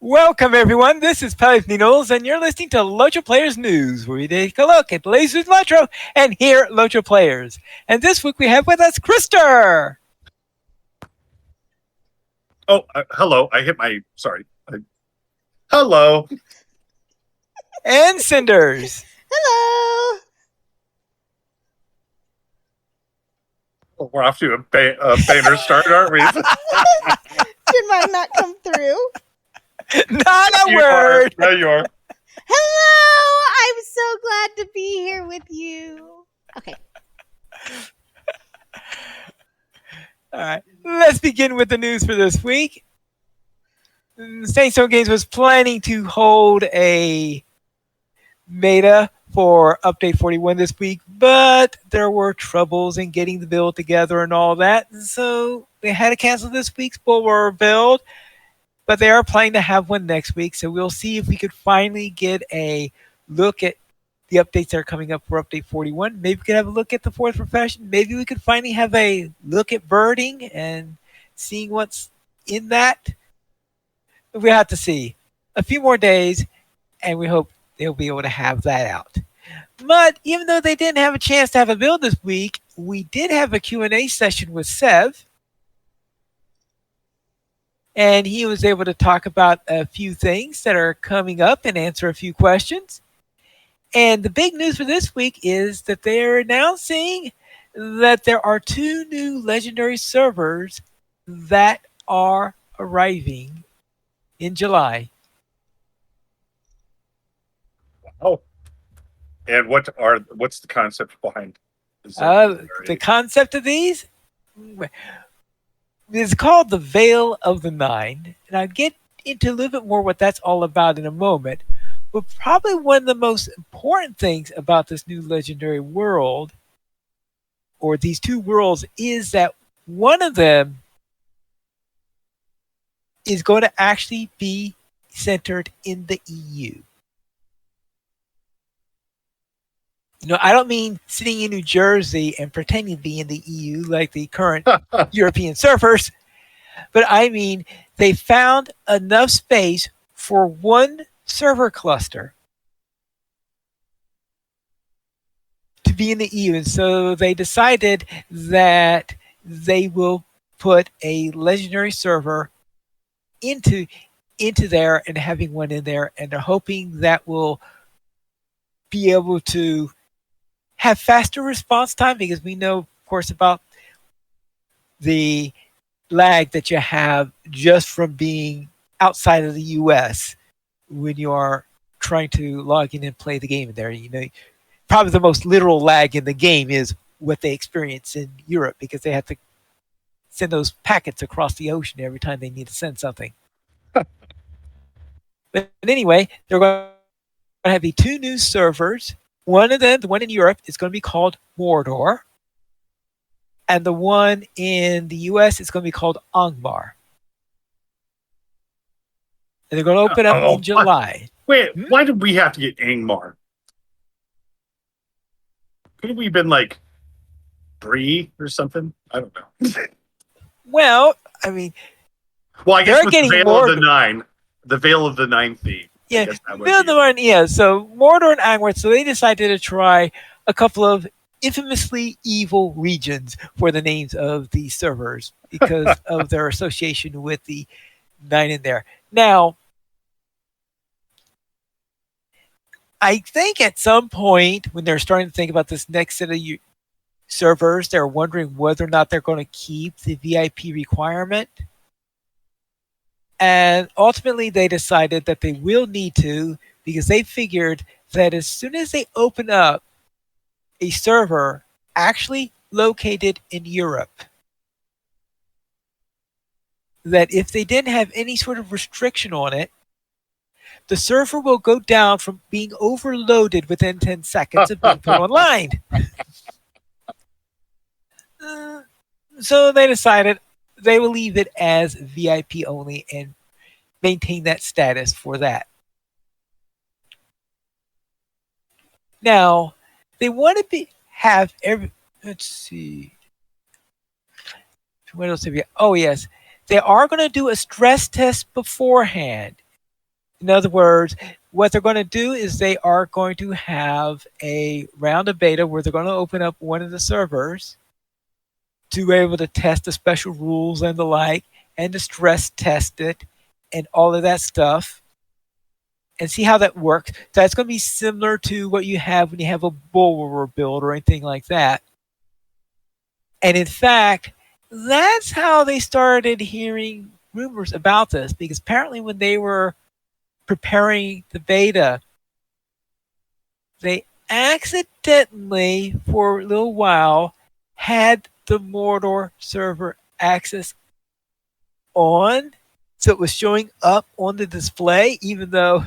Welcome, everyone. This is Pelican Knowles, and you're listening to LOTRO Players News, where we take a look at the latest with LOTRO and here at LOTRO Players. And this week we have with us Krister Oh, hello. I hit my. Sorry. Hello. and Cinders. Hello. Oh, we're off to a banner start, aren't we? Did mine not come through? Not a You word. Are. Yeah, you are. Hello. I'm so glad to be here with you. Okay. All right, let's begin with the news for this week. Saints Zone Games was planning to hold a beta for Update 41 this week, but there were troubles in getting the build together and all that, so they had to cancel this week's Bulwark build, but they are planning to have one next week, so we'll see if we could finally get a look at the updates that are coming up for Update 41. Maybe we could have a look at the fourth profession. Maybe we could finally have a look at birding and seeing what's in that. We have to see. A few more days, and we hope they'll be able to have that out. But even though they didn't have a chance to have a build this week, we did have a Q&A session with Sev. And he was able to talk about a few things that are coming up and answer a few questions. And the big news for this week is that they're announcing that there are 2 new legendary servers that are arriving in July. Oh. And what's the concept behind? The concept of these is called the Veil of the Nine, and I'll get into a little bit more what that's all about in a moment. But probably one of the most important things about this new legendary world, or these 2 worlds, is that one of them is going to actually be centered in the EU. I don't mean sitting in New Jersey and pretending to be in the EU like the current European surfers, but I mean they found enough space for one server cluster to be in the EU, and so they decided that they will put a legendary server into there and having one in there, and they're hoping that will be able to have faster response time, because we know, of course, about the lag that you have just from being outside of the US when you are trying to log in and play the game in there. Probably the most literal lag in the game is what they experience in Europe, because they have to send those packets across the ocean every time they need to send something. But anyway, they're going to have the 2 new servers. One of them, the one in Europe, is going to be called Mordor. And the one in the US is going to be called Angmar. And they're going to open up in July. Wait, why did we have to get Angmar? Could we have been like Bree or something? I don't know. Well, I mean, I guess with getting the Veil Mordor. of the Nine, the Veil of the Nine theme. Yeah, Veil of the Nine, yeah. So Mordor and Angmar, so they decided to try a couple of infamously evil regions for the names of the servers because of their association with the 9 in there. Now, I think at some point when they're starting to think about this next set of servers, they're wondering whether or not they're going to keep the VIP requirement. And ultimately, they decided that they will need to, because they figured that as soon as they open up a server actually located in Europe, that if they didn't have any sort of restriction on it, the server will go down from being overloaded within 10 seconds of being put online. So they decided they will leave it as VIP only and maintain that status for that. Now, they want to have every. Let's see. What else have you? Oh, yes. They are going to do a stress test beforehand. In other words, what they're going to do is they are going to have a round of beta where they're going to open up one of the servers to be able to test the special rules and the like, and to stress test it and all of that stuff and see how that works. So that's going to be similar to what you have when you have a bulwark build or anything like that. And in fact, that's how they started hearing rumors about this, because apparently when they were preparing the beta, they accidentally, for a little while, had the Mordor server access on. So it was showing up on the display, even though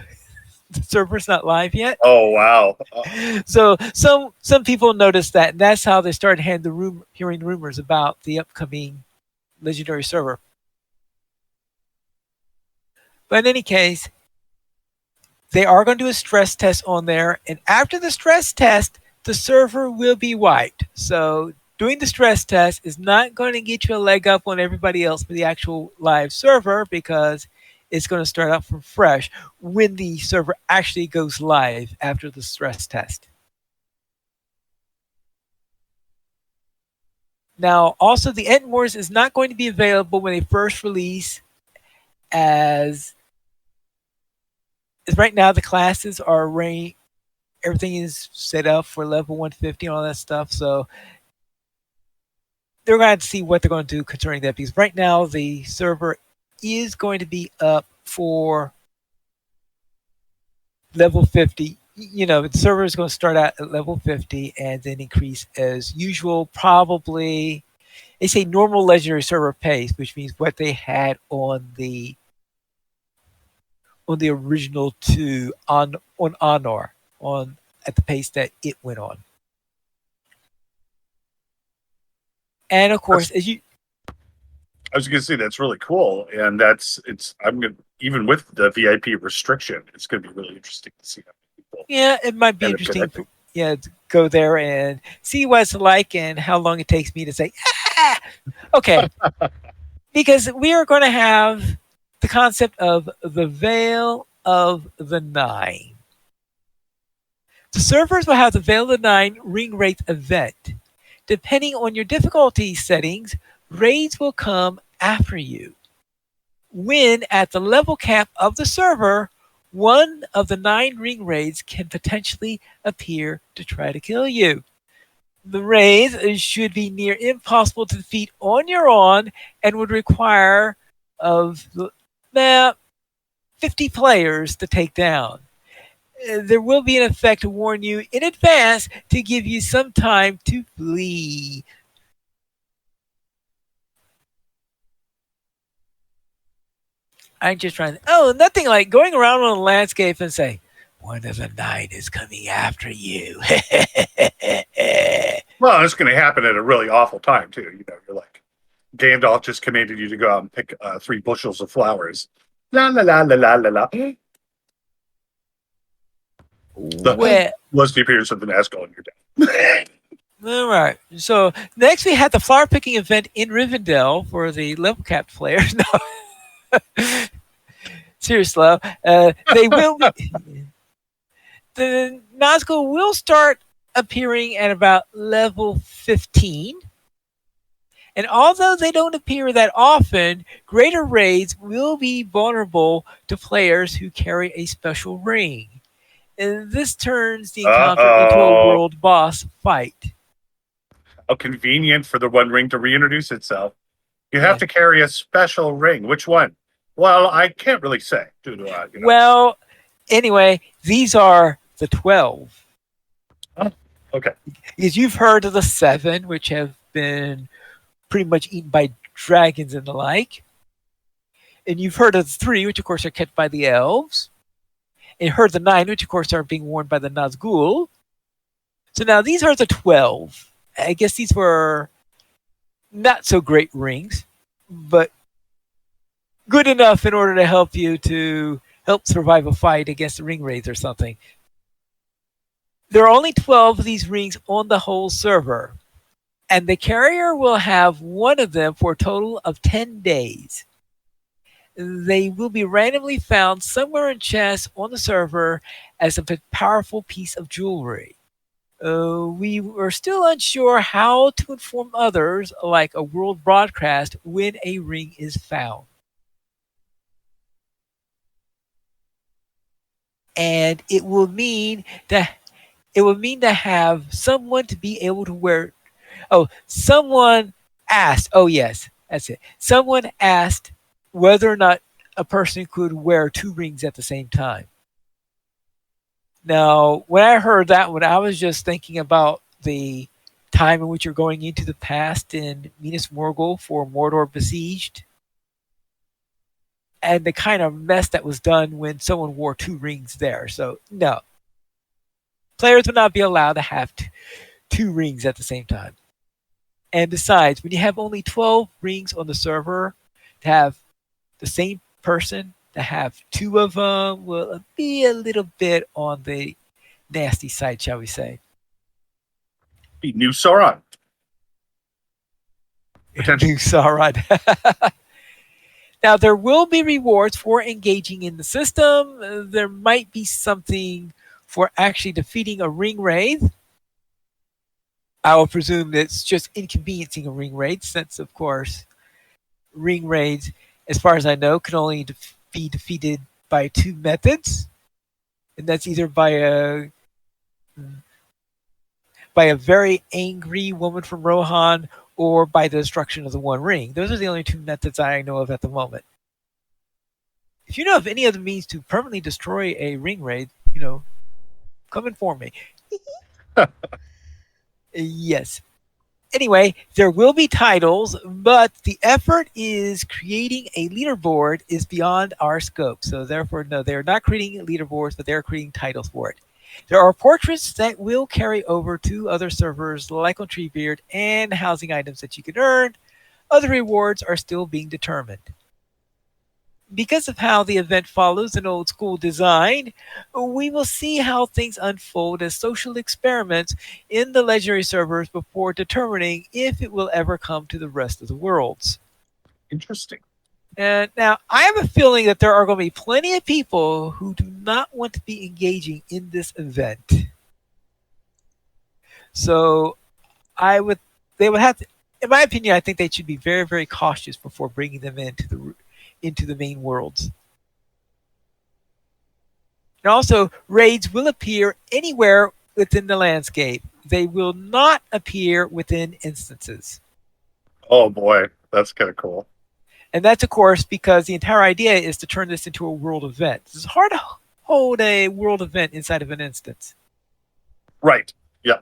the server's not live yet. Oh, wow. So some people noticed that, and that's how they started hearing rumors about the upcoming Legendary server. But in any case, they are going to do a stress test on there, and after the stress test, the server will be wiped. So doing the stress test is not going to get you a leg up on everybody else for the actual live server, because it's going to start out from fresh when the server actually goes live after the stress test. Now, also, the End Wars is not going to be available when they first release, as right now the classes are ranked. Everything is set up for level 150 and all that stuff. So they're going to have to see what they're going to do concerning that, because right now the server is going to be up for level 50. You know, the server is going to start out at level 50 and then increase as usual. Probably, they say normal legendary server pace, which means what they had on the original 2 on Honor, on at the pace that it went on. And of course, I was going to say that's really cool, and even with the VIP restriction, it's going to be really interesting to see how many people. Yeah, it might be interesting. To go there and see what it's like and how long it takes me to say, okay, because we are going to have the concept of the Veil of the Nine. The servers will have the Veil of the Nine ring raid event. Depending on your difficulty settings, raids will come after you. When at the level cap of the server, one of the 9 ring raids can potentially appear to try to kill you. The raids should be near impossible to defeat on your own and would require of 50 players to take down. There will be an effect to warn you in advance to give you some time to flee. I'm just trying to, nothing like going around on a landscape and say, one of the 9 is coming after you. Well, it's going to happen at a really awful time, too. You know, you're like, Gandalf just commanded you to go out and pick 3 bushels of flowers. La, la, la, la, la, la, la. The Leslie appearance of the Nazgul and you're down. All right. So next we had the flower picking event in Rivendell for the level capped players. No. Seriously, love. They will be, the Nazgul will start appearing at about level 15. And although they don't appear that often, greater raids will be vulnerable to players who carry a special ring. And this turns the encounter into a world boss fight. How convenient for the One Ring to reintroduce itself. You have to carry a special ring. Which one? Well, I can't really say. Well, anyway, these are the 12. Oh, okay. Because you've heard of the 7, which have been pretty much eaten by dragons and the like. And you've heard of the 3, which of course are kept by the elves. And you heard the 9, which of course are being worn by the Nazgul. So now these are the 12. I guess these were not so great rings, but good enough in order to help you to help survive a fight against the ring raids or something. There are only 12 of these rings on the whole server, and the carrier will have one of them for a total of 10 days. They will be randomly found somewhere in chests on the server as a powerful piece of jewelry. We are still unsure how to inform others, like a world broadcast, when a ring is found. And it will mean to have someone to be able to wear. Oh, someone asked. Oh, yes, that's it. Someone asked whether or not a person could wear two rings at the same time. Now, when I heard that one, I was just thinking about the time in which you're going into the past in Minas Morgul for Mordor Besieged, and the kind of mess that was done when someone wore two rings there. So, no, players would not be allowed to have two rings at the same time. And besides, when you have only 12 rings on the server, to have the same person to have two of them will be a little bit on the nasty side, shall we say. Be new Sauron. Potentially. New Sauron. Now, there will be rewards for engaging in the system. There might be something for actually defeating a ring wraith. I will presume it's just inconveniencing a ring raid, since, of course, ring raids, as far as I know, can only be defeated by two methods, and that's either by a very angry woman from Rohan or by the destruction of the One Ring. Those are the only two methods I know of at the moment. If you know of any other means to permanently destroy a ring raid, come inform me. Yes. Anyway, there will be titles, but the effort is creating a leaderboard is beyond our scope. So therefore, no, they're not creating leaderboards, but they're creating titles for it. There are portraits that will carry over to other servers like on Treebeard and housing items that you can earn. Other rewards are still being determined. Because of how the event follows an old school design, we will see how things unfold as social experiments in the legendary servers before determining if it will ever come to the rest of the worlds. Interesting. And now, I have a feeling that there are going to be plenty of people who do not want to be engaging in this event. So, they would have to, in my opinion, I think they should be very, very cautious before bringing them into the main worlds. And also, raids will appear anywhere within the landscape. They will not appear within instances. Oh boy, that's kind of cool. And that's, of course, because the entire idea is to turn this into a world event. It's hard to hold a world event inside of an instance. Right. Yeah.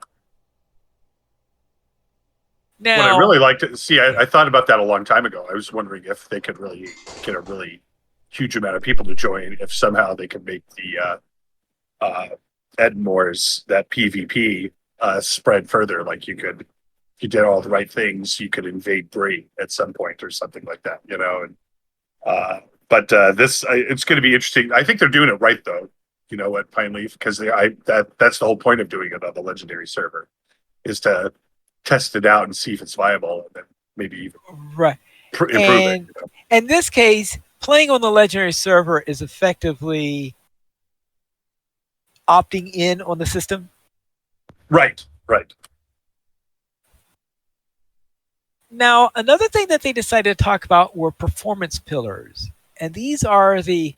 Now, What I really like to see, I thought about that a long time ago. I was wondering if they could really get a really huge amount of people to join, if somehow they could make the Edmore's, that PvP, spread further. Like if you did all the right things, you could invade Bree at some point or something like that, And but it's going to be interesting. I think they're doing it right, though. At Pine Leaf, because that's the whole point of doing it on the legendary server, is to test it out and see if it's viable, and then maybe even right. improve it. In this case, playing on the legendary server is effectively opting in on the system. Right. Now, another thing that they decided to talk about were performance pillars. And these are the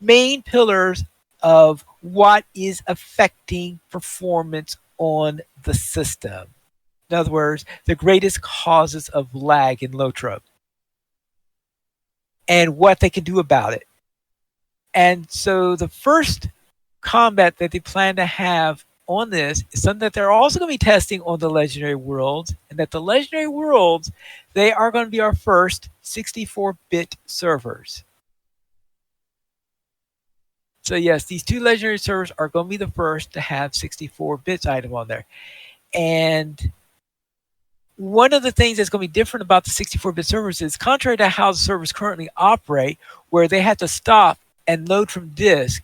main pillars of what is affecting performance on the system. In other words, the greatest causes of lag in LOTRO and what they can do about it. And so the first combat that they plan to have on this is something that they're also going to be testing on the legendary worlds, and that the legendary worlds, they are going to be our first 64-bit servers. So yes, these two legendary servers are going to be the first to have 64 bits item on there. And one of the things that's going to be different about the 64-bit servers is, contrary to how the servers currently operate, where they have to stop and load from disk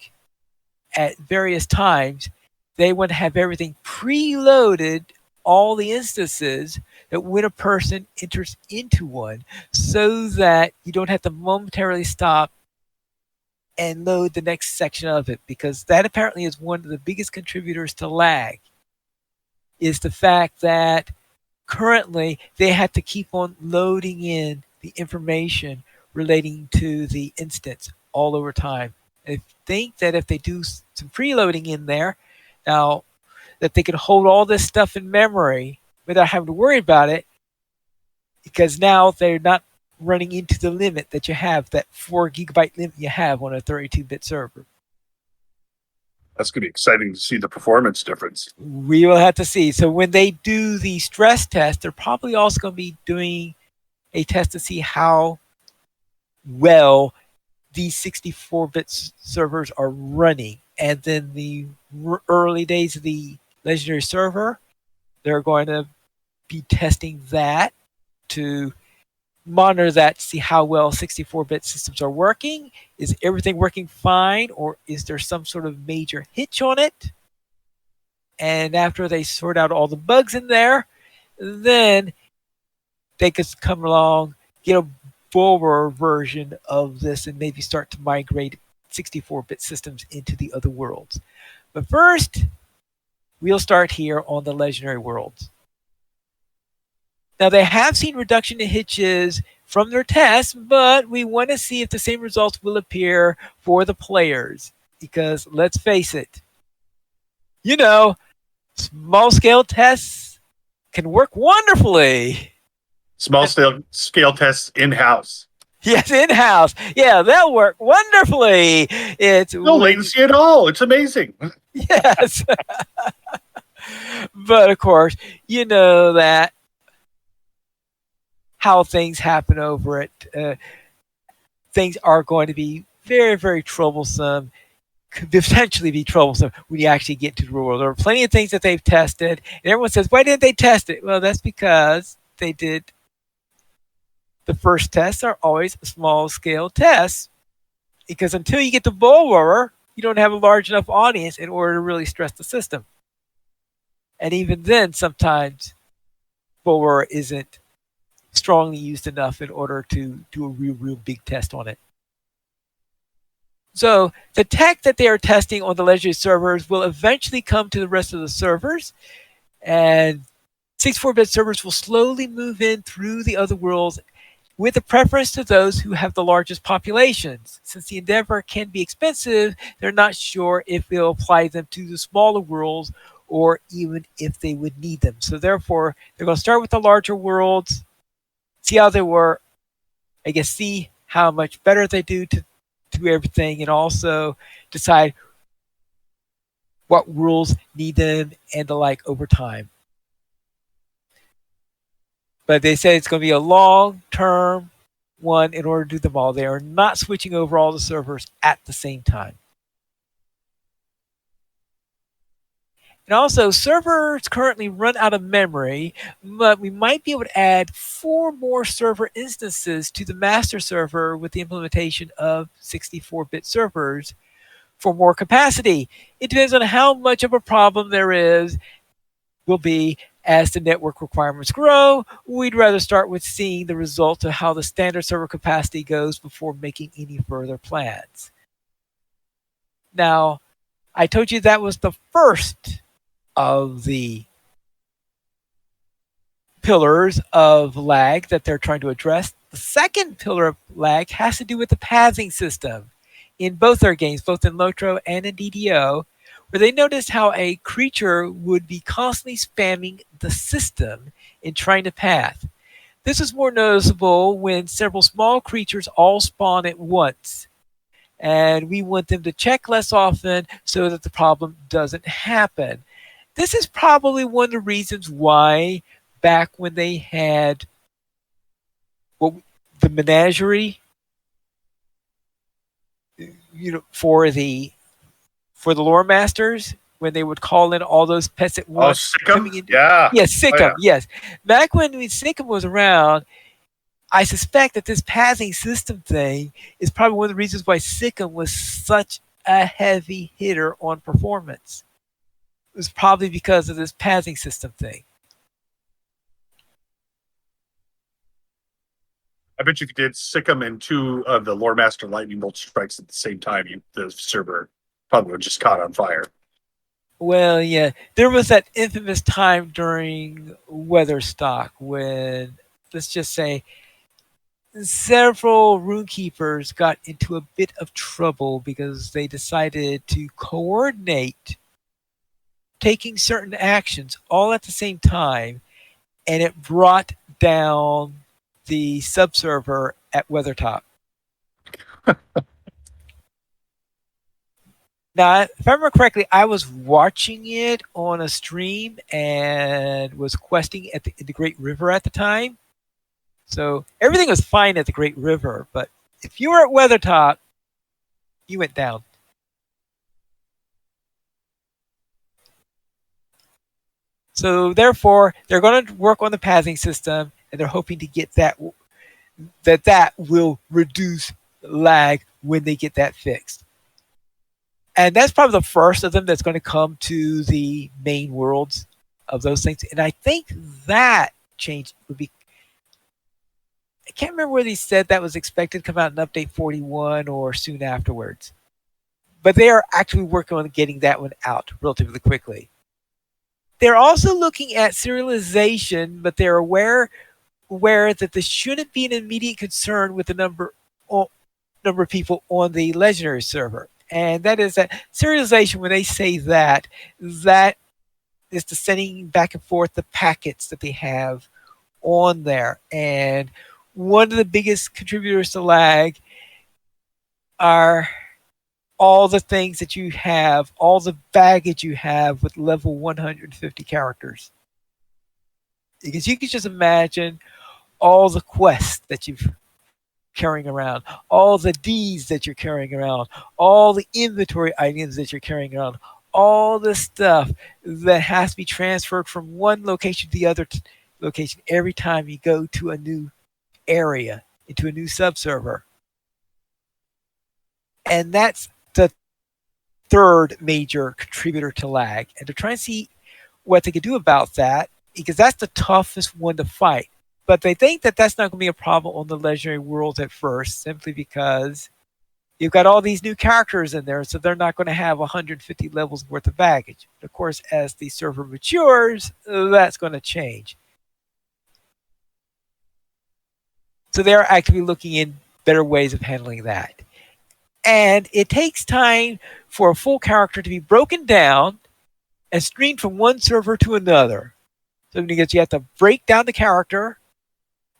at various times, they want to have everything preloaded all the instances that when a person enters into one, so that you don't have to momentarily stop and load the next section of it, because that apparently is one of the biggest contributors to lag, is the fact that currently they have to keep on loading in the information relating to the instance all over time. I think that if they do some preloading in there, now that they can hold all this stuff in memory without having to worry about it, because now they're not running into the limit that you have, that 4 gigabyte limit you have on a 32-bit server. That's going to be exciting to see the performance difference. We will have to see. So when they do the stress test, they're probably also going to be doing a test to see how well these 64-bit servers are running. And then the early days of the Legendary server, they're going to be testing that to monitor that to see how well 64-bit systems are working. Is everything working fine, or is there some sort of major hitch on it? And after they sort out all the bugs in there, then they could come along, get a forward version of this, and maybe start to migrate 64-bit systems into the other worlds. But first, we'll start here on the Legendary worlds. Now, they have seen reduction in hitches from their tests, but we want to see if the same results will appear for the players. Because let's face it, small-scale tests can work wonderfully. Small-scale tests in-house. Yes, in-house. Yeah, they'll work wonderfully. It's no latency at all. It's amazing. Yes. But, of course, you know that how things happen over it. Things are going to be very, very troublesome, could potentially be troublesome when you actually get to the real world. There are plenty of things that they've tested, and everyone says, why didn't they test it? Well, that's because they did. The first tests are always small-scale tests, because until you get to Bullroarer, you don't have a large enough audience in order to really stress the system. And even then, sometimes Bullroarer isn't strongly used enough in order to do a real big test on it. So the tech that they are testing on the Legendary servers will eventually come to the rest of the servers, and 64-bit servers will slowly move in through the other worlds with a preference to those who have the largest populations. Since the endeavor can be expensive, they're not sure if they'll apply them to the smaller worlds or even if they would need them. So therefore, they're going to start with the larger worlds, see how they work, I guess, see how much better they do to everything, and also decide what rules need them and the like over time. But they say it's going to be a long-term one in order to do them all. They are not switching over all the servers at the same time. And also, servers currently run out of memory, but we might be able to add 4 more server instances to the master server with the implementation of 64-bit servers for more capacity. It depends on how much of a problem there will be as the network requirements grow. We'd rather start with seeing the results of how the standard server capacity goes before making any further plans. Now, I told you that was the first of the pillars of lag that they're trying to address. The second pillar of lag has to do with the pathing system in both their games, both in LOTRO and in DDO, where they noticed how a creature would be constantly spamming the system in trying to path. This is more noticeable when several small creatures all spawn at once, and we want them to check less often so that the problem doesn't happen. This is probably one of the reasons why back when they had the menagerie, for the lore masters, when they would call in all those pets at once. Oh, Sikkim? Yeah. Yes, Sikkim, Oh, yeah. yes. Back when Sikkim was around, I suspect that this pathing system thing is probably one of the reasons why Sikkim was such a heavy hitter on performance. It was probably because of this pathing system thing. I bet you if you did sick them in 2 of the Lore Master lightning bolt strikes at the same time, the server probably would just caught on fire. Well, yeah, there was that infamous time during Weatherstock when, let's just say, several runekeepers got into a bit of trouble because they decided to coordinate taking certain actions all at the same time, and it brought down the subserver at Weathertop. Now, if I remember correctly, I was watching it on a stream and was questing at the Great River at the time. So everything was fine at the Great River, but if you were at Weathertop, you went down. So therefore, they're going to work on the pathing system, and they're hoping to get that will reduce lag when they get that fixed. And that's probably the first of them that's going to come to the main worlds of those things. And I think that change would be, I can't remember whether he said that was expected to come out in update 41 or soon afterwards. But they are actually working on getting that one out relatively quickly. They're also looking at serialization, but they're aware that this shouldn't be an immediate concern with the number of people on the legendary server. And that is that serialization, when they say that is the sending back and forth the packets that they have on there. And one of the biggest contributors to lag are all the things that you have, all the baggage you have with level 150 characters. Because you can just imagine all the quests that you've carrying around, all the Ds that you're carrying around, all the inventory items that you're carrying around, all the stuff that has to be transferred from one location to the other location every time you go to a new area, into a new subserver. And that's the third major contributor to lag. And to try and see what they can do about that, because that's the toughest one to fight. But they think that that's not going to be a problem on the legendary world at first, simply because you've got all these new characters in there, so they're not going to have 150 levels worth of baggage. Of course, as the server matures, that's going to change. So they're actively looking in better ways of handling that. And it takes time for a full character to be broken down and streamed from one server to another. So because you have to break down the character,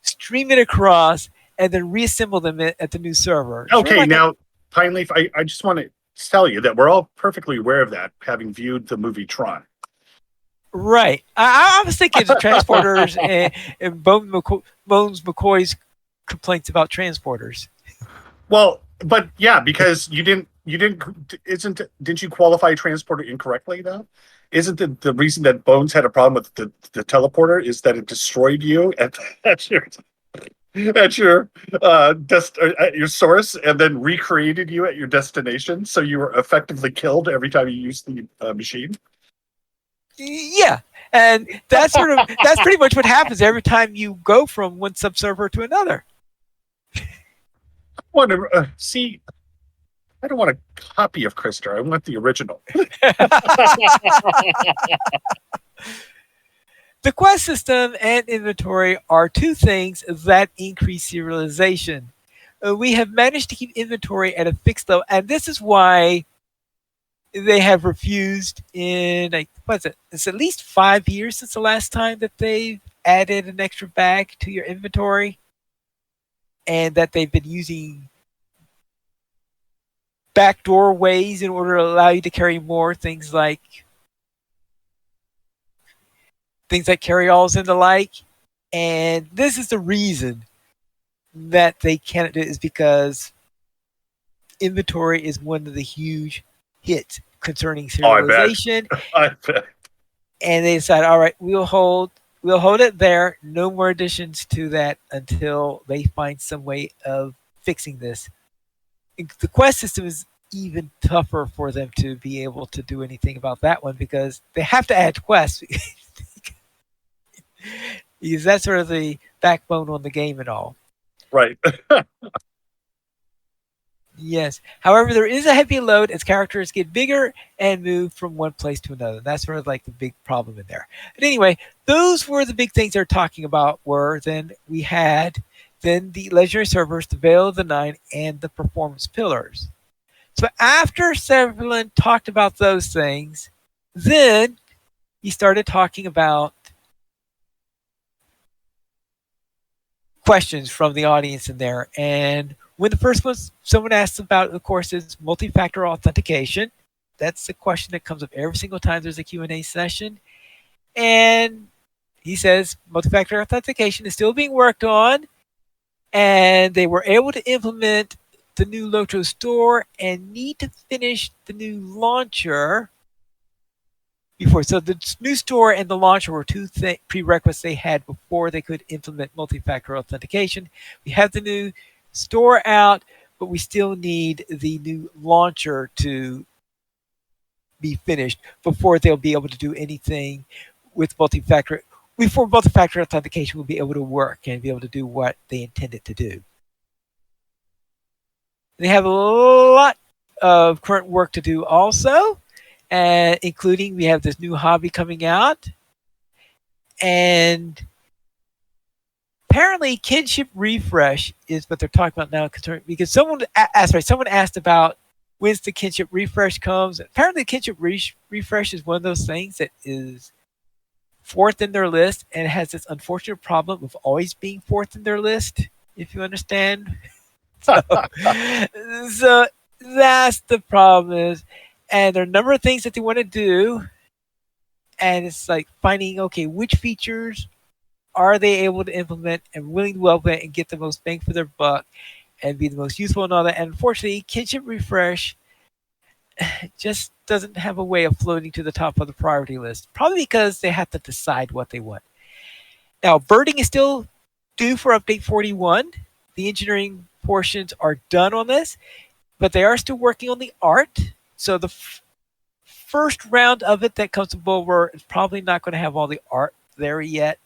stream it across, and then reassemble them at the new server. Okay, now, Pine Leaf, I just want to tell you that we're all perfectly aware of that, having viewed the movie Tron. Right. I was thinking of the transporters and Bones McCoy's complaints about transporters. Well, but yeah, because didn't you qualify transporter incorrectly though? Isn't the reason that Bones had a problem with the teleporter is that it destroyed you at your source and then recreated you at your destination, so you were effectively killed every time you used the machine? Yeah, and that's pretty much what happens every time you go from one subserver to another. See, I don't want a copy of Krister. I want the original. The quest system and inventory are two things that increase serialization. We have managed to keep inventory at a fixed level, and this is why they have refused it's at least 5 years since the last time that they've added an extra bag to your inventory, and that they've been using backdoor ways in order to allow you to carry more things like carry-alls and the like. And this is the reason that they can't do it, is because inventory is one of the huge hits concerning serialization. I bet. And they decided, all right, we'll hold it there. No more additions to that until they find some way of fixing this. The quest system is even tougher for them to be able to do anything about that one, because they have to add quests. Because that's sort of the backbone on the game and all. Right. Yes. However, there is a heavy load as characters get bigger and move from one place to another. That's sort of like the big problem in there. But anyway, those were the big things they're talking about. Then we had then the legendary servers, the Veil of the Nine, and the performance pillars. So after Severlin talked about those things, then he started talking about questions from the audience in there. And when the first one someone asks about, of course, is multi-factor authentication. That's the question that comes up every single time there's a Q&A session. And he says multi-factor authentication is still being worked on, and they were able to implement the new LOTRO store and need to finish the new launcher before. So the new store and the launcher were two prerequisites they had before they could implement multi-factor authentication. We have the new store out, but we still need the new launcher to be finished before they'll be able to do anything with multi-factor. Before multi-factor authentication will be able to work and be able to do what they intended to do. They have a lot of current work to do also, including we have this new hobby coming out, and apparently kinship refresh is what they're talking about now, because someone asked about when's the kinship refresh comes. Apparently kinship refresh is one of those things that is fourth in their list and has this unfortunate problem of always being fourth in their list, if you understand. So that's the problem is, and there are a number of things that they want to do, and it's like finding, okay, which features are they able to implement and willing to implement and get the most bang for their buck and be the most useful and all that. And unfortunately, kinship refresh just doesn't have a way of floating to the top of the priority list, probably because they have to decide what they want. Now, birding is still due for update 41. The engineering portions are done on this, but they are still working on the art. So the first round of it that comes to Bulwer is probably not going to have all the art there yet.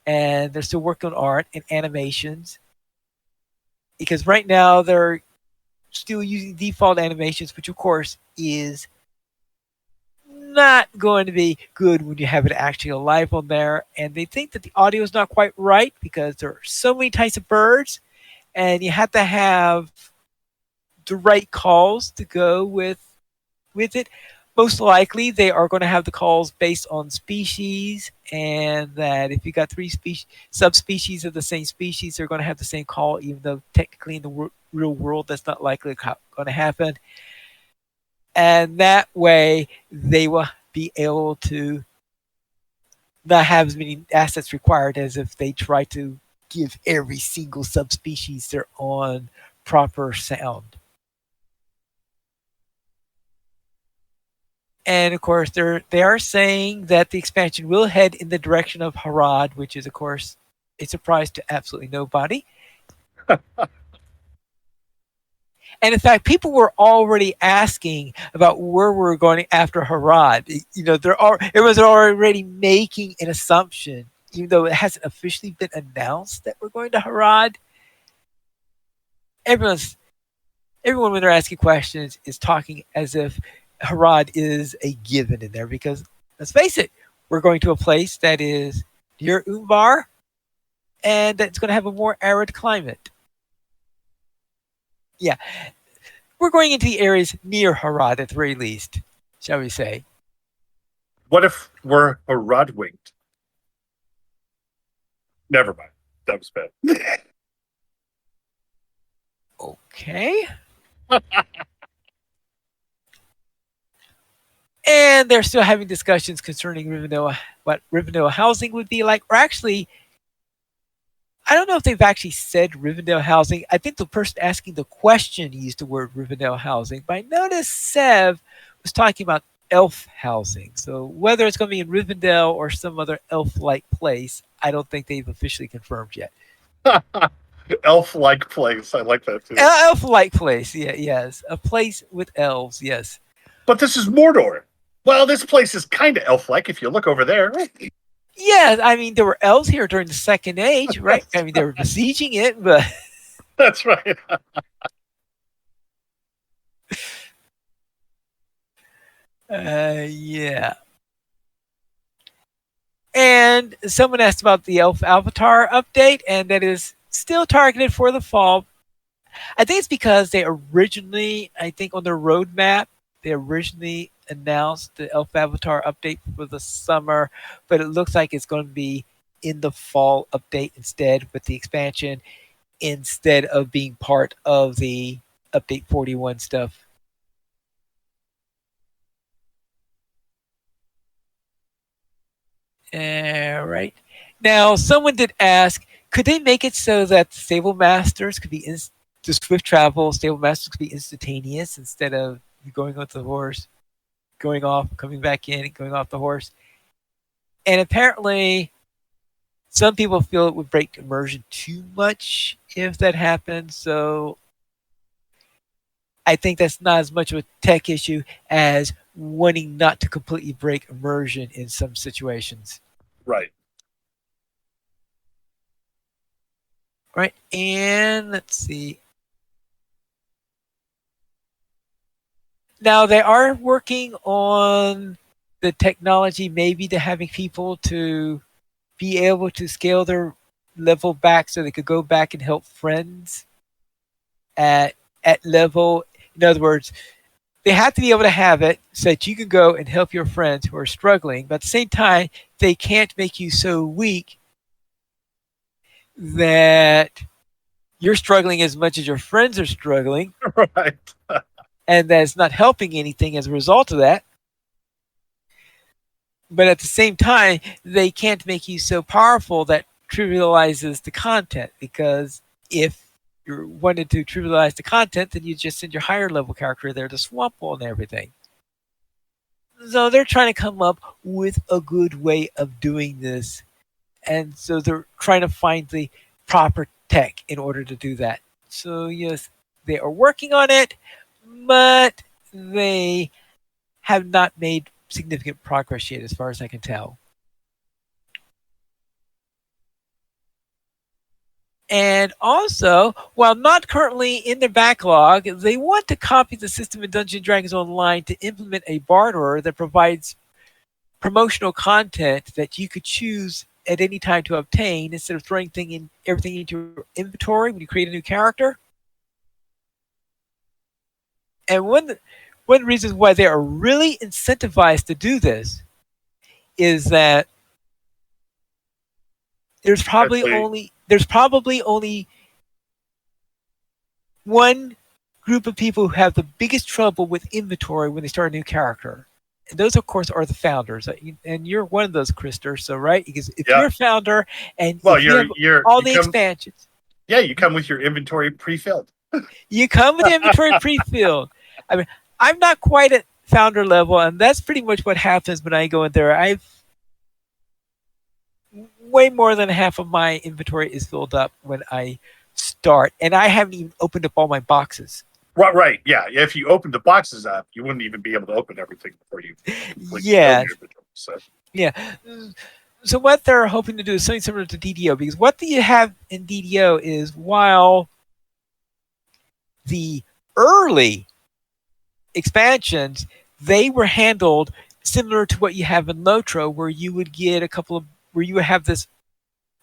And they're still working on art and animations, because right now they're still using default animations, which of course is not going to be good when you have it actually alive on there. And they think that the audio is not quite right because there are so many types of birds, and you have to have the right calls to go with it. Most likely they are going to have the calls based on species, and that if you got three subspecies of the same species, they're going to have the same call, even though technically in the real world that's not likely going to happen. And that way they will be able to not have as many assets required as if they try to give every single subspecies their own proper sound. And of course, they are saying that the expansion will head in the direction of Harad, which is, of course, a surprise to absolutely nobody. And in fact, people were already asking about where we're going after Harad. You know, it was already making an assumption, even though it hasn't officially been announced that we're going to Harad. Everyone, when they're asking questions, is talking as if Harad is a given in there, because let's face it, we're going to a place that is near Umbar, and that's going to have a more arid climate. Yeah, we're going into the areas near Harad at the very least, shall we say. What if we're Harad winged? Never mind. That was bad. Okay. And they're still having discussions concerning Rivendell, what Rivendell housing would be like. Or actually, I don't know if they've actually said Rivendell housing. I think the person asking the question used the word Rivendell housing. But I noticed Sev was talking about elf housing. So whether it's going to be in Rivendell or some other elf-like place, I don't think they've officially confirmed yet. Elf-like place. I like that too. Elf-like place. Yeah, yes. A place with elves, yes. But this is Mordor. Well, this place is kind of elf-like if you look over there. Yeah, I mean, there were elves here during the Second Age, right? I mean, they were besieging it, but That's right. yeah. And someone asked about the Elf Avatar update, and that is still targeted for the fall. I think it's because they originally, I think on their roadmap, they originally announced the Elf Avatar update for the summer, but it looks like it's going to be in the fall update instead with the expansion, instead of being part of the update 41 stuff. All right. Now, someone did ask, could they make it so that stable masters could be the swift travel stable masters could be instantaneous instead of you going with the horse, going off, coming back in, and going off the horse? And apparently, some people feel it would break immersion too much if that happened. So I think that's not as much of a tech issue as wanting not to completely break immersion in some situations. Right. Right. And let's see. Now they are working on the technology maybe to having people to be able to scale their level back so they could go back and help friends at level. In other words, they have to be able to have it so that you can go and help your friends who are struggling, but at the same time, they can't make you so weak that you're struggling as much as your friends are struggling, Right. and that's not helping anything as a result of that. But at the same time, they can't make you so powerful that trivializes the content, because if you wanted to trivialize the content, then you just send your higher level character there to swamp and everything. So they're trying to come up with a good way of doing this, and so they're trying to find the proper tech in order to do that. So yes, they are working on it, but they have not made significant progress yet, as far as I can tell. And also, while not currently in their backlog, they want to copy the system in Dungeons and Dragons Online to implement a barterer that provides promotional content that you could choose at any time to obtain instead of throwing everything into your inventory when you create a new character. And one of the reasons why they are really incentivized to do this is that there's probably Actually, only one group of people who have the biggest trouble with inventory when they start a new character. And those, of course, are the founders. And you're one of those, Krister. So, right? Because if yeah. you're a founder and Well, if you have all the expansions, yeah, you come with your inventory pre-filled. you come with the inventory pre-filled. I mean, I'm not quite at founder level, and that's pretty much what happens when I go in there. I've way more than half of my inventory is filled up when I start, and I haven't even opened up all my boxes. Right. Yeah. If you opened the boxes up, you wouldn't even be able to open everything before you. Yeah. So. Yeah. So what they're hoping to do is something similar to DDO, because what you have in DDO is, while the early expansions, they were handled similar to what you have in LOTRO, where you would get where you would have this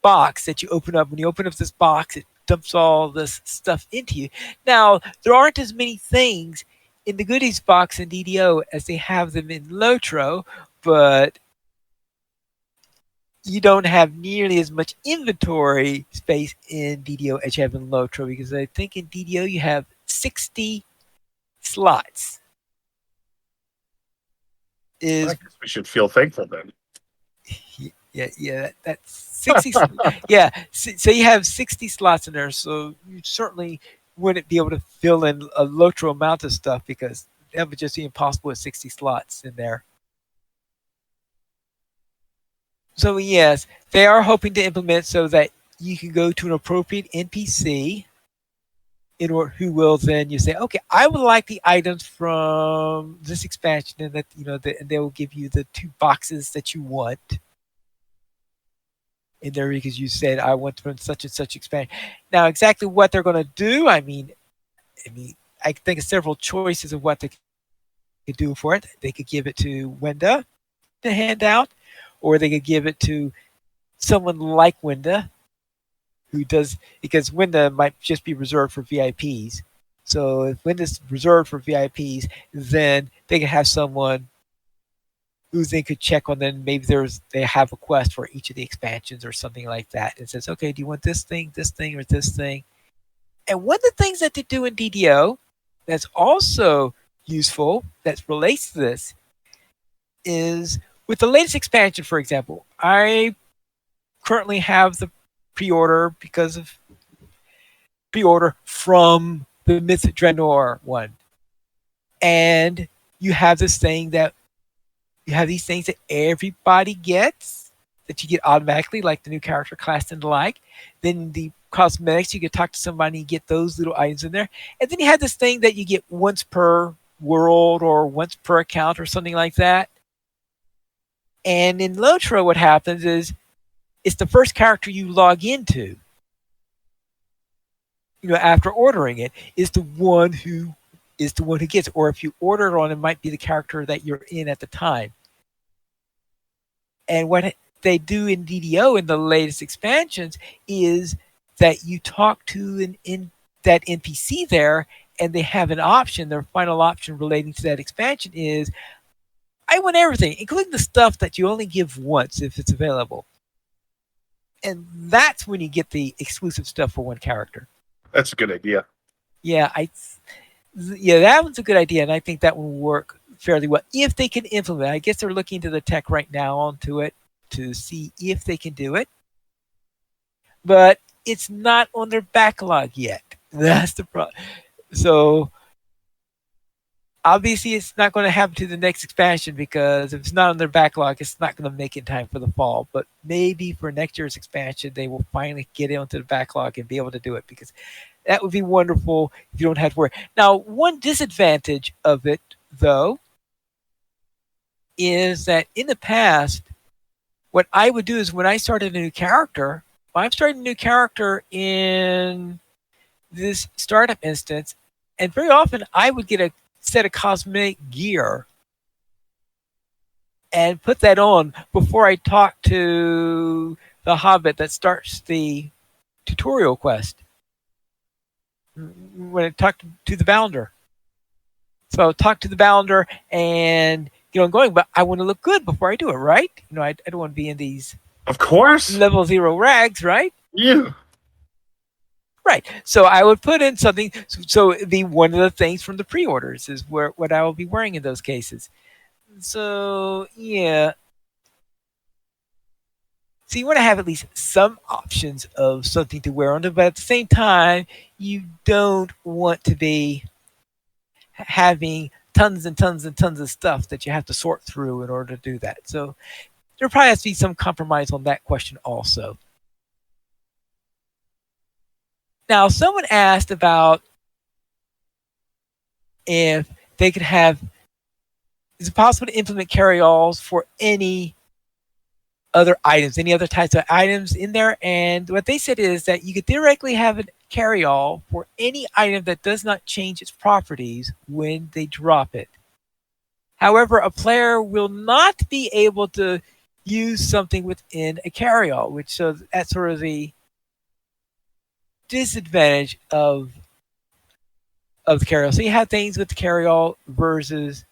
box that you open up. When you open up this box, it dumps all this stuff into you. Now, there aren't as many things in the goodies box in DDO as they have them in LOTRO, but you don't have nearly as much inventory space in DDO as you have in LOTRO, because I think in DDO you have 60 slots. I guess we should feel thankful then. Yeah, that's 60. Yeah, so you have 60 slots in there, so you certainly wouldn't be able to fill in a LOTRO amount of stuff, because that would just be impossible with 60 slots in there. So yes, they are hoping to implement so that you can go to an appropriate NPC who will then you say, okay, I would like the items from this expansion, and that and they will give you the 2 boxes that you want. in there because you said I want to run such and such expansion. Now, exactly what they're going to do, I mean, I can think of several choices of what they could do for it. They could give it to Wenda to hand out, or they could give it to someone like Wenda who does, because Wenda might just be reserved for VIPs. So if Wenda's reserved for VIPs, then they could have someone who then could check on them. Maybe they have a quest for each of the expansions or something like that. It says, okay, do you want this thing, or this thing? And one of the things that they do in DDO that's also useful that relates to this is with the latest expansion, for example. I currently have the pre-order because of pre-order from the Myth Draenor one. And you have this thing that you have these things that everybody gets that you get automatically, like the new character class and the like. Then the cosmetics, you can talk to somebody and get those little items in there. And then you have this thing that you get once per world or once per account or something like that. And in LOTRO, what happens is it's the first character you log into, after ordering it, is the one who gets it. Or if you order it on, it might be the character that you're in at the time. And what they do in DDO in the latest expansions is that you talk to that NPC there, and they have an option. Their final option relating to that expansion is, I want everything, including the stuff that you only give once if it's available. And that's when you get the exclusive stuff for one character. That's a good idea. Yeah, that one's a good idea, and I think that will work fairly well if they can implement. I guess they're looking into the tech right now onto it to see if they can do it, but it's not on their backlog yet. That's the problem. So obviously, it's not going to happen to the next expansion because if it's not on their backlog, it's not going to make it in time for the fall. But maybe for next year's expansion, they will finally get onto the backlog and be able to do it, because that would be wonderful if you don't have to worry. Now, one disadvantage of it, though, is that in the past, what I would do is when I started a new character, if I'm starting a new character in this startup instance, and very often I would get a set of cosmetic gear and put that on before I talk to the hobbit that starts the tutorial quest. When I talk to the Bounder. So talk to the Bounder and get on going, but I want to look good before I do it, right? I don't want to be in these Of course. level 0 rags, right? Yeah. Right. So I would put in something. So it'd be one of the things from the pre-orders is what I will be wearing in those cases. So yeah. So you want to have at least some options of something to wear on it, but at the same time, you don't want to be having tons and tons and tons of stuff that you have to sort through in order to do that. So there probably has to be some compromise on that question also. Now, someone asked about if they could have, is it possible to implement carry-alls for any other items, any other types of items in there? And what they said is that you could theoretically have a carry-all for any item that does not change its properties when they drop it. However, a player will not be able to use something within a carry-all, which so that's sort of the disadvantage of the carry-all. So you have things with the carry-all versus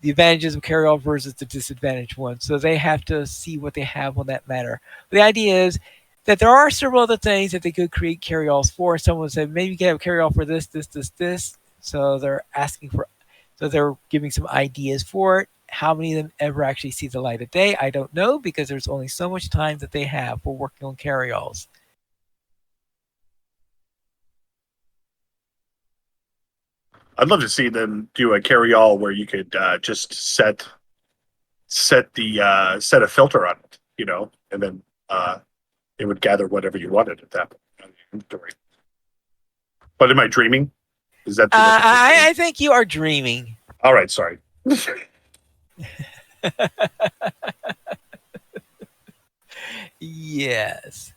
the advantages of carry-all versus the disadvantaged ones. So they have to see what they have on that matter. But the idea is that there are several other things that they could create carry-alls for. Someone said maybe you can have a carry-all for this. So they're giving some ideas for it. How many of them ever actually see the light of day, I don't know, because there's only so much time that they have for working on carry-alls. I'd love to see them do a carry-all where you could just set a filter on it, and then it would gather whatever you wanted at that point. But am I dreaming? Is that? I think you are dreaming. All right, sorry. Yes.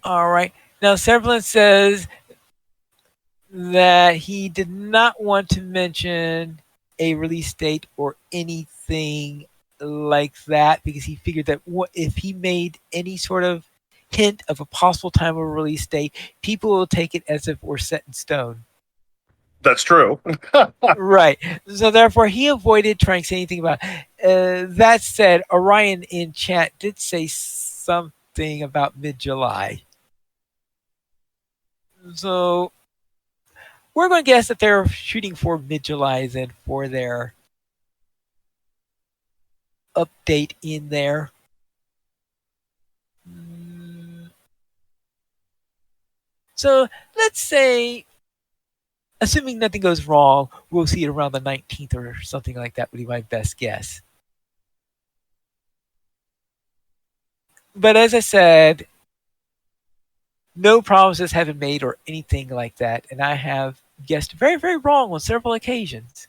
All right. Now, Servalin says that he did not want to mention a release date or anything like that because he figured that if he made any sort of hint of a possible time of release date, people will take it as if we're set in stone. That's true. Right. So therefore, he avoided trying to say anything about it. That said, Orion in chat did say something about mid-July. So we're going to guess that they're shooting for mid-July then for their update in there. So let's say, assuming nothing goes wrong, we'll see it around the 19th or something like that would be my best guess. But as I said, no promises have been made or anything like that, and I have guessed very, very wrong on several occasions.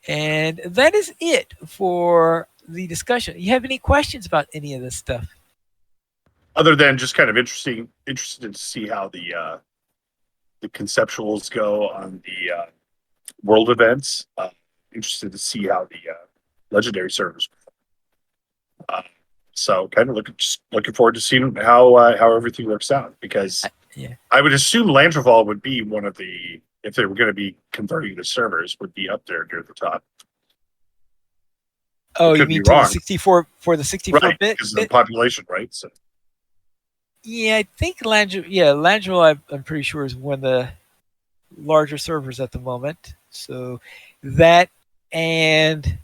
And that is it for the discussion. You have any questions about any of this stuff? Other than just kind of interested to see how the conceptuals go on the world events. Interested to see how the legendary servers perform. So kind of looking forward to seeing how everything works out, because I would assume Landreval would be one of the, if they were going to be converting the servers, would be up there near the top. Oh, you mean to the 64 for the 64 right, bit? Because of the population, right? So. Yeah, I think Landreval, I'm pretty sure, is one of the larger servers at the moment. So that, and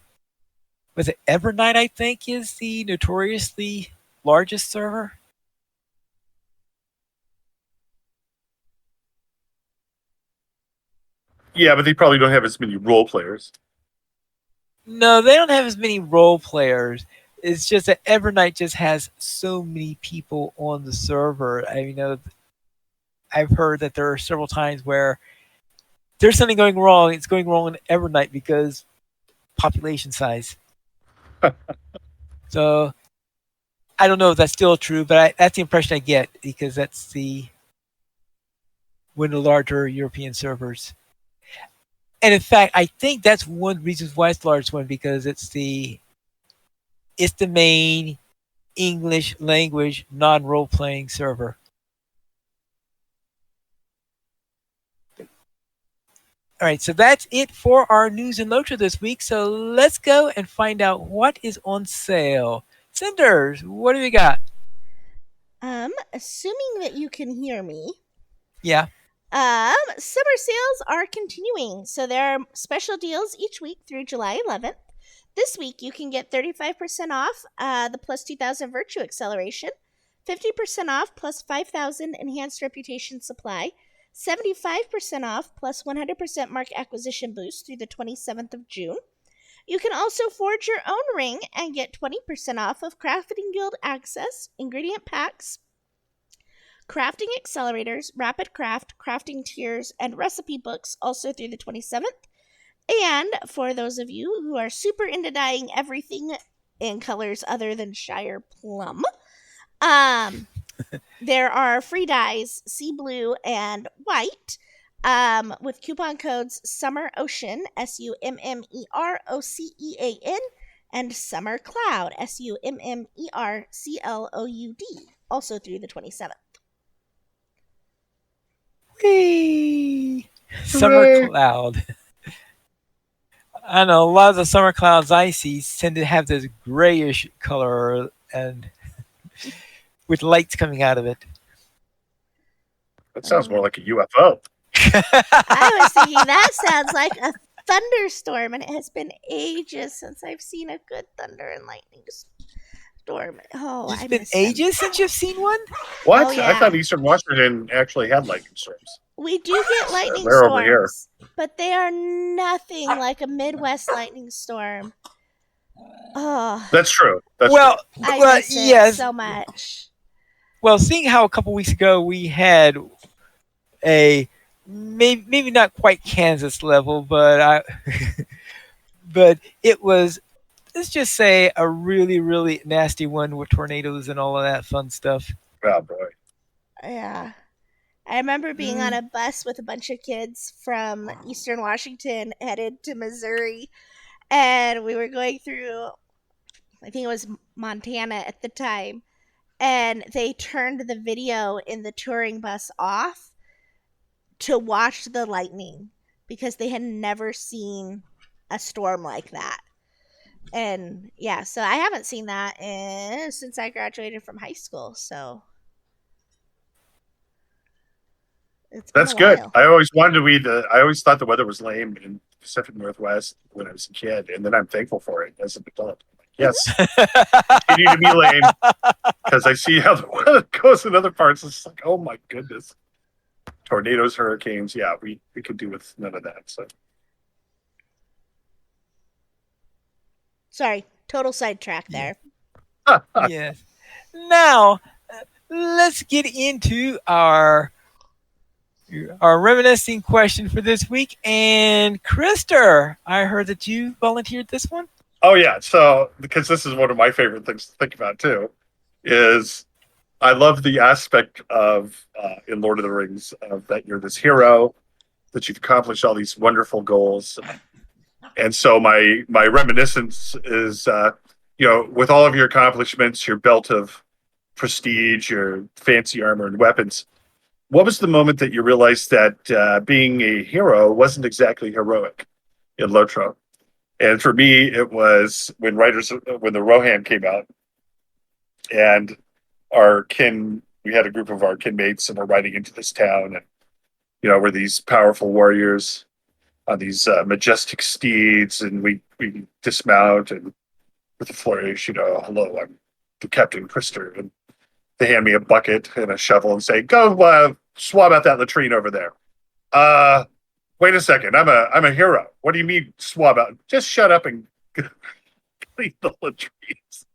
was it Evernight, I think, is the notoriously largest server? Yeah, but they probably don't have as many role players. No, they don't have as many role players. It's just that Evernight just has so many people on the server. I've heard that there are several times where there's something going wrong. It's going wrong in Evernight because population size. So I don't know if that's still true, but that's the impression I get, because that's one of the larger European servers. And in fact, I think that's one of the reasons why it's the largest one, because it's the main English language non-role playing server. All right, so that's it for our news and LOTRO this week. So let's go and find out what is on sale. Cinders, what do we got? Assuming that you can hear me. Yeah. Summer sales are continuing, so there are special deals each week through July 11th. This week, you can get 35% off the plus 2,000 Virtue Acceleration, 50% off plus 5,000 Enhanced Reputation Supply, 75% off plus 100% Mark Acquisition Boost through the 27th of June. You can also forge your own ring and get 20% off of Crafting Guild Access, ingredient packs, crafting accelerators, rapid craft, crafting tiers, and recipe books also through the 27th. And for those of you who are super into dyeing everything in colors other than Shire Plum, there are free dyes, sea blue and white, with coupon codes Summer Ocean, SUMMEROCEAN, and Summer Cloud, SUMMERCLOUD, also through the 27th. Whee! Summer Cloud. I know a lot of the summer clouds I see tend to have this grayish color and with lights coming out of it. That sounds more like a UFO. I was thinking that sounds like a thunderstorm, and it has been ages since I've seen a good thunder and lightning storm. Oh, it's been ages since you've seen one? What? Oh, yeah. I thought Eastern Washington actually had lightning storms. We do get lightning They're over here. storms, but they are nothing like a Midwest lightning storm. Oh, That's true. I miss it yes. so much. Well, seeing how a couple weeks ago we had a maybe not quite Kansas level, but but it was, let's just say, a really, really nasty one with tornadoes and all of that fun stuff. Oh boy. Yeah. I remember being on Mm. a bus with a bunch of kids from Eastern Washington headed to Missouri, and we were going through, I think it was Montana at the time, and they turned the video in the touring bus off to watch the lightning because they had never seen a storm like that. And yeah, so I haven't seen that since I graduated from high school, so it's been That's a good. while. I always wanted to read the. I always thought the weather was lame in the Pacific Northwest when I was a kid, and then I'm thankful for it as an adult. Like, yes, continue to be lame because I see how the weather goes in other parts. It's like, oh my goodness, tornadoes, hurricanes. Yeah, we could do with none of that. So Sorry, total sidetrack Yeah. there. Yes. Now, let's get into our reminiscing question for this week. And Krister, I heard that you volunteered this one. oh yeah, so because this is one of my favorite things to think about too, is I love the aspect of in Lord of the Rings of that you're this hero, that you've accomplished all these wonderful goals. And so my reminiscence is, with all of your accomplishments, your belt of prestige, your fancy armor and weapons. What was the moment that you realized that being a hero wasn't exactly heroic in LOTRO? And for me, it was when the Rohan came out, and we had a group of our kin mates, and we're riding into this town, and we're these powerful warriors on these majestic steeds, and we dismount and with a flourish, hello, I'm the Captain Krister, and they hand me a bucket and a shovel and say, go swab out that latrine over there. Wait a second, I'm a hero. What do you mean swab out? Just shut up and clean the latrines.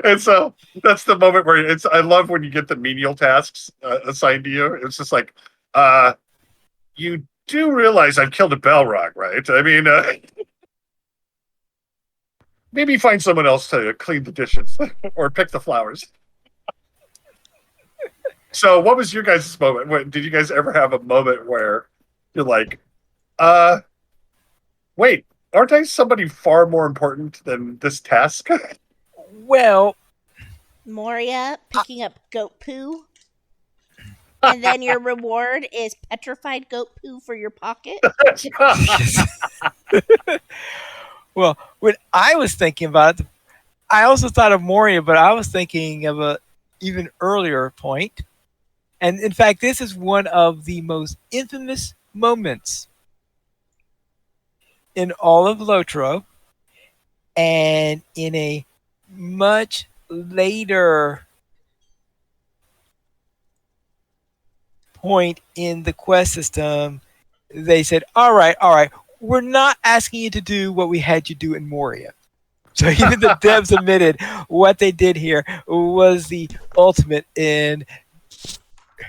And so that's the moment where I love when you get the menial tasks assigned to you. It's just like, you do realize I've killed a Balrog, right? I mean, maybe find someone else to clean the dishes or pick the flowers. So what was your guys' moment? Did you guys ever have a moment where you're like, wait, aren't I somebody far more important than this task? Well, Moria picking up goat poo, and then your reward is petrified goat poo for your pocket. well, when I was thinking about it, I also thought of Moria, but I was thinking of a even earlier point. And in fact, this is one of the most infamous moments in all of LOTRO, and in a much later point in the quest system, they said, all right, we're not asking you to do what we had you do in Moria. So even the devs admitted what they did here was the ultimate in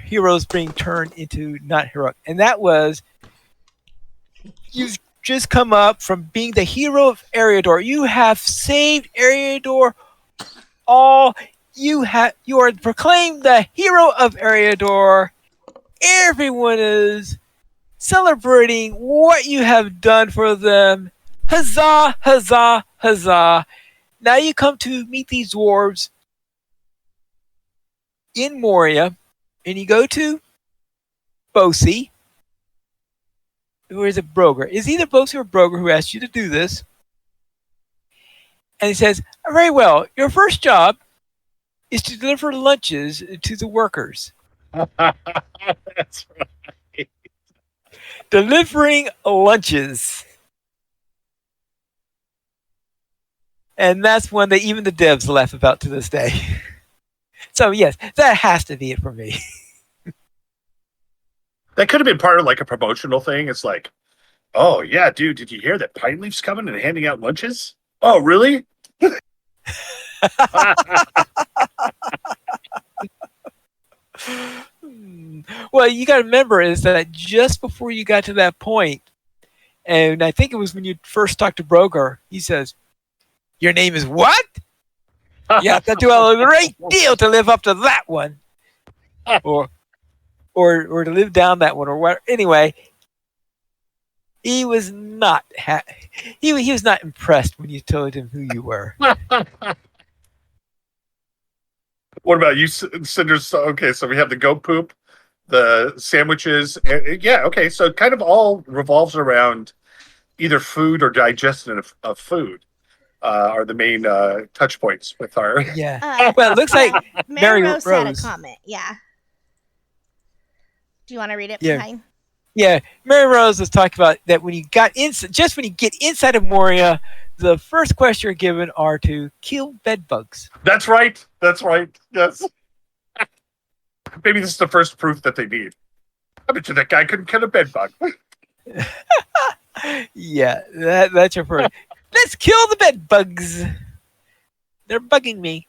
heroes being turned into not heroic. And that was, you've just come up from being the hero of Eriador. You have saved Eriador. You are proclaimed the hero of Eriador. Everyone is celebrating what you have done for them. Huzzah, huzzah, huzzah. Now you come to meet these dwarves in Moria, and you go to Bosi. Or is it Broger? It's either Bosi or Broger who asked you to do this. And he says, very well, your first job is to deliver lunches to the workers. That's right. Delivering lunches. And that's one that even the devs laugh about to this day. So yes, that has to be it for me. That could have been part of like a promotional thing. It's like, oh yeah, dude, did you hear that Pine Leaf's coming and handing out lunches? Oh, really? Well, you got to remember is that just before you got to that point, And I think it was when you first talked to Broger, he says, "Your name is what? You have to do a great deal to live up to that one, or to live down that one, or what." Anyway, he was not he was not impressed when you told him who you were. What about you, Cinders? Okay, so we have the goat poop, the sandwiches. Yeah, okay, so it kind of all revolves around either food or digestion of food are the main touch points with our. Yeah. Well, it looks like Mary Mary Rose had a Rose. comment. Yeah. Do you want to read it, Yeah. Pine? Yeah, Mary Rose was talking about that when you got just when you get inside of Moria, the first quests you're given are to kill bed bugs. That's right. That's right. Yes. Maybe this is the first proof that they need. I bet you that guy couldn't kill a bed bug. Yeah, that's your first. Let's kill the bed bugs. They're bugging me.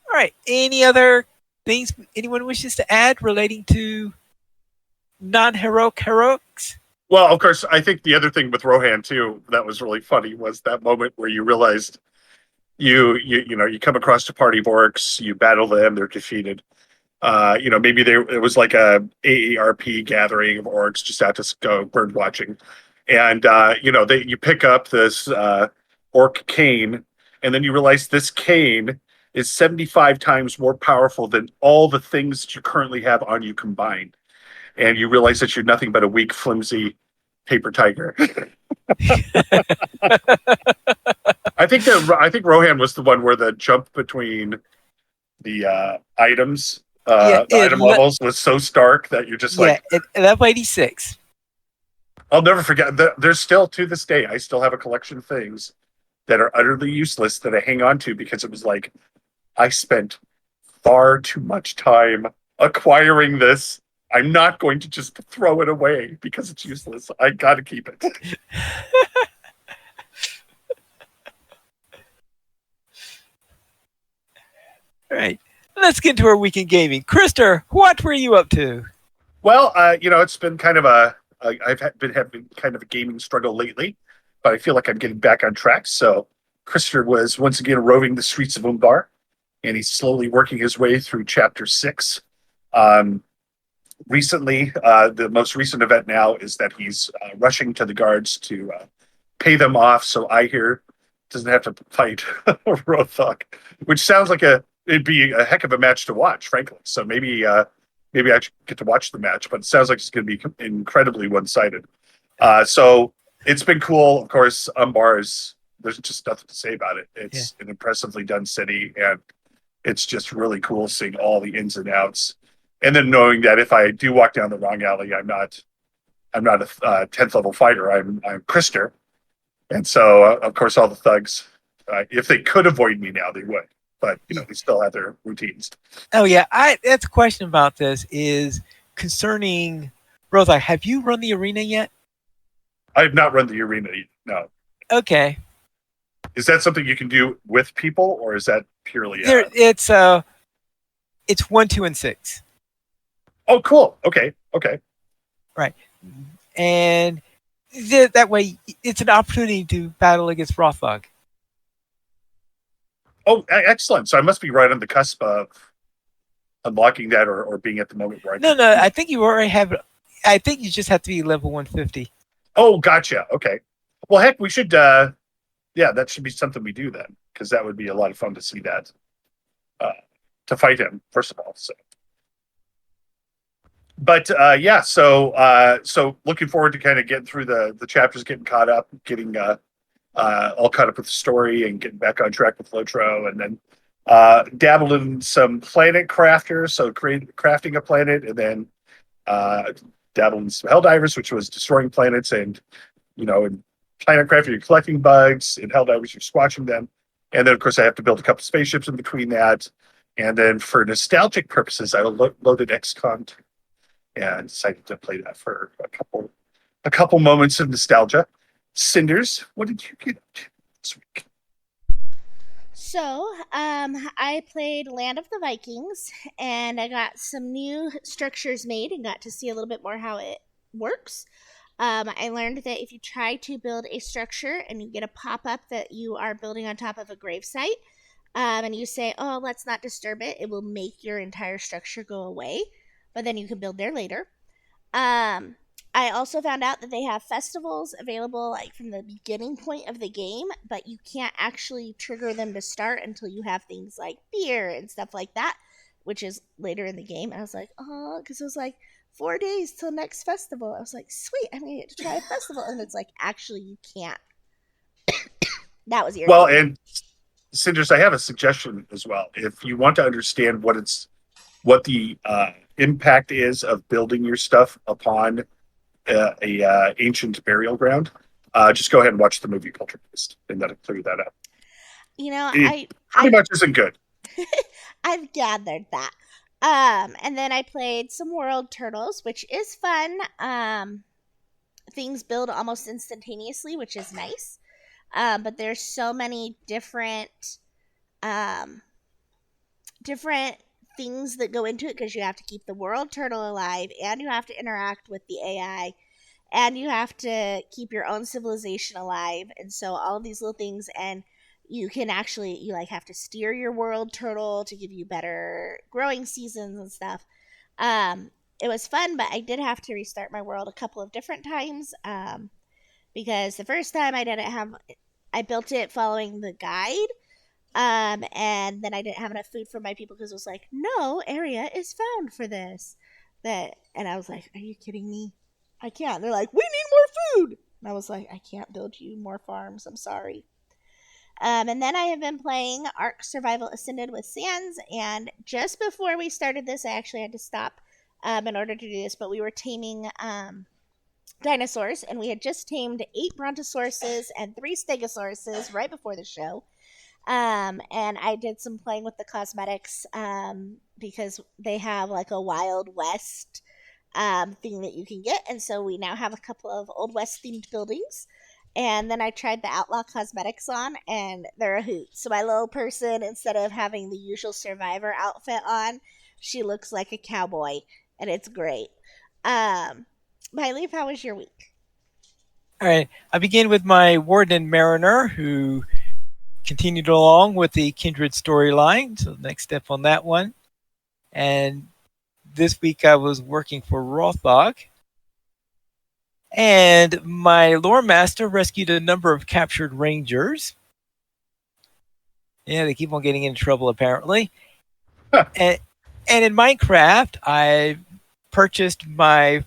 All right. Any other things anyone wishes to add relating to non-heroic heroics? Well, of course, I think the other thing with Rohan too that was really funny was that moment where you realized you come across a party of orcs, you battle them, they're defeated. Maybe it was like a AARP gathering of orcs just out to go bird watching, and you pick up this orc cane, and then you realize this cane is 75 times more powerful than all the things that you currently have on you combined, and you realize that you're nothing but a weak, flimsy paper tiger. I think Rohan was the one where the jump between the items. The item levels was so stark that you're just like, at level 86. I'll never forget. There's still, to this day, I still have a collection of things that are utterly useless that I hang on to because it was like, I spent far too much time acquiring this. I'm not going to just throw it away because it's useless. I got to keep it. All right. Let's get into our weekend gaming. Krister, what were you up to? Well, it's been kind of I've been having kind of a gaming struggle lately, but I feel like I'm getting back on track. So Krister was once again roving the streets of Umbar, and he's slowly working his way through Chapter 6. Recently, the most recent event now is that he's rushing to the guards to pay them off, so I hear doesn't have to fight Rothok, which sounds like it'd be a heck of a match to watch, frankly. So maybe I should get to watch the match, but it sounds like it's going to be incredibly one-sided. So it's been cool. Of course, Umbar's, there's just nothing to say about it. It's an impressively done city, and it's just really cool seeing all the ins and outs. And then knowing that if I do walk down the wrong alley, I'm not a 10th level fighter. I'm Krister. And so, of course, all the thugs, if they could avoid me now, they would. But, they still have their routines. Oh, yeah. That's a question about this is concerning Rothok. Have you run the arena yet? I have not run the arena, no. Okay. Is that something you can do with people, or is that purely... It's 1, 2, and 6. Oh, cool. Okay. Right. And that way, it's an opportunity to battle against Rothog. Oh, excellent. So I must be right on the cusp of unlocking that or being at the moment where No, I think you already have... I think you just have to be level 150. Oh, gotcha. Okay. Well, heck, we should... that should be something we do then, because that would be a lot of fun to see that. To fight him, first of all. So... But so looking forward to kind of getting through the chapters, getting caught up, getting all caught up with the story, and getting back on track with LOTRO, and then dabbled in some planet crafter, so crafting a planet, and then dabbled in some Helldivers, which was destroying planets, and in planet crafting, you're collecting bugs. In Helldivers, you're squashing them, and then of course I have to build a couple spaceships in between that, and then for nostalgic purposes, I loaded XCOM. And decided to play that for a couple moments of nostalgia. Cinders, what did you get up to this week? So, I played Land of the Vikings, and I got some new structures made and got to see a little bit more how it works. I learned that if you try to build a structure and you get a pop up that you are building on top of a gravesite, and you say, "Oh, let's not disturb it," it will make your entire structure go away. But then you can build there later. Um, I also found out that they have festivals available like from the beginning point of the game, but you can't actually trigger them to start until you have things like beer and stuff like that, which is later in the game. And I was like, oh, because it was like 4 days till next festival. I was like, sweet, I'm gonna get to try a festival, and it's like actually you can't. That was Well, irritating. and Cinders, I have a suggestion as well. If you want to understand what the impact is of building your stuff upon a ancient burial ground, just go ahead and watch the movie Poltergeist, and that'll clear that up. You know, It I pretty I much isn't good. I've gathered that. And then I played some World Turtles, which is fun. Things build almost instantaneously, which is nice. But there's so many um, different things that go into it because you have to keep the world turtle alive, and you have to interact with the AI, and you have to keep your own civilization alive, and so all of these little things. And you can actually, you like have to steer your world turtle to give you better growing seasons and stuff. It was fun, but I did have to restart my world a couple of different times, because the first time I built it following the guide, and then I didn't have enough food for my people because it was like, no area is found for this. And I was like, are you kidding me? I can't. They're like, we need more food. And I was like, I can't build you more farms. I'm sorry. And then I have been playing Ark Survival Ascended with Sans. And just before we started this, I actually had to stop in order to do this. But we were taming dinosaurs, and we had just tamed 8 brontosauruses and 3 stegosauruses right before the show. And I did some playing with the cosmetics, because they have like a Wild West thing that you can get. And so we now have a couple of Old West themed buildings. And then I tried the Outlaw cosmetics on, and they're a hoot. So my little person, instead of having the usual survivor outfit on, she looks like a cowboy, and it's great. My Leaf, how was your week? All right. I begin with my Warden Mariner, who continued along with the Kindred storyline. So next step on that one. And this week I was working for Rothog. And my lore master rescued a number of captured rangers. Yeah, they keep on getting into trouble apparently. Huh. And in Minecraft, I purchased my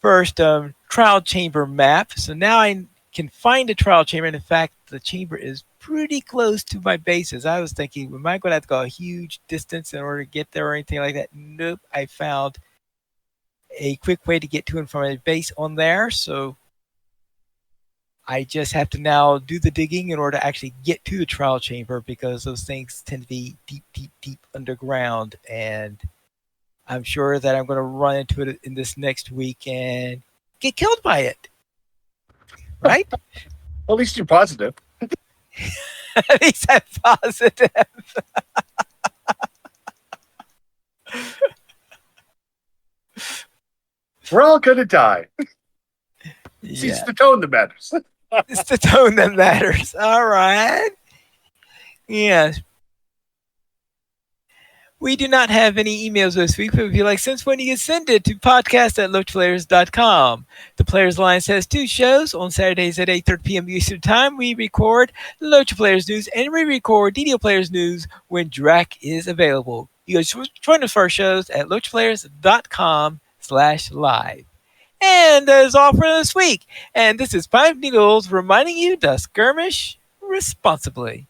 first trial chamber map. So now I can find a trial chamber. And in fact, the chamber is pretty close to my bases. I was thinking, am I going to have to go a huge distance in order to get there or anything like that? Nope. I found a quick way to get to and from my base on there. So I just have to now do the digging in order to actually get to the trial chamber, because those things tend to be deep, deep, deep underground. And I'm sure that I'm going to run into it in this next week and get killed by it. Right? At least you're positive. At least I'm positive. We're all gonna die. See, it's Yeah, the tone that matters. it's the tone that matters. All right. Yes. We do not have any emails this week, but if you like Since When, you can send it to podcast@lotrplayers.com. The Players Alliance has 2 shows. On Saturdays at 8:30 p.m. Eastern Time, we record Lotra Players News, and we record DDO Players News when Drac is available. You guys join us for our shows at lotrplayers.com/live. And that is all for this week. And this is Five Needles reminding you to skirmish responsibly.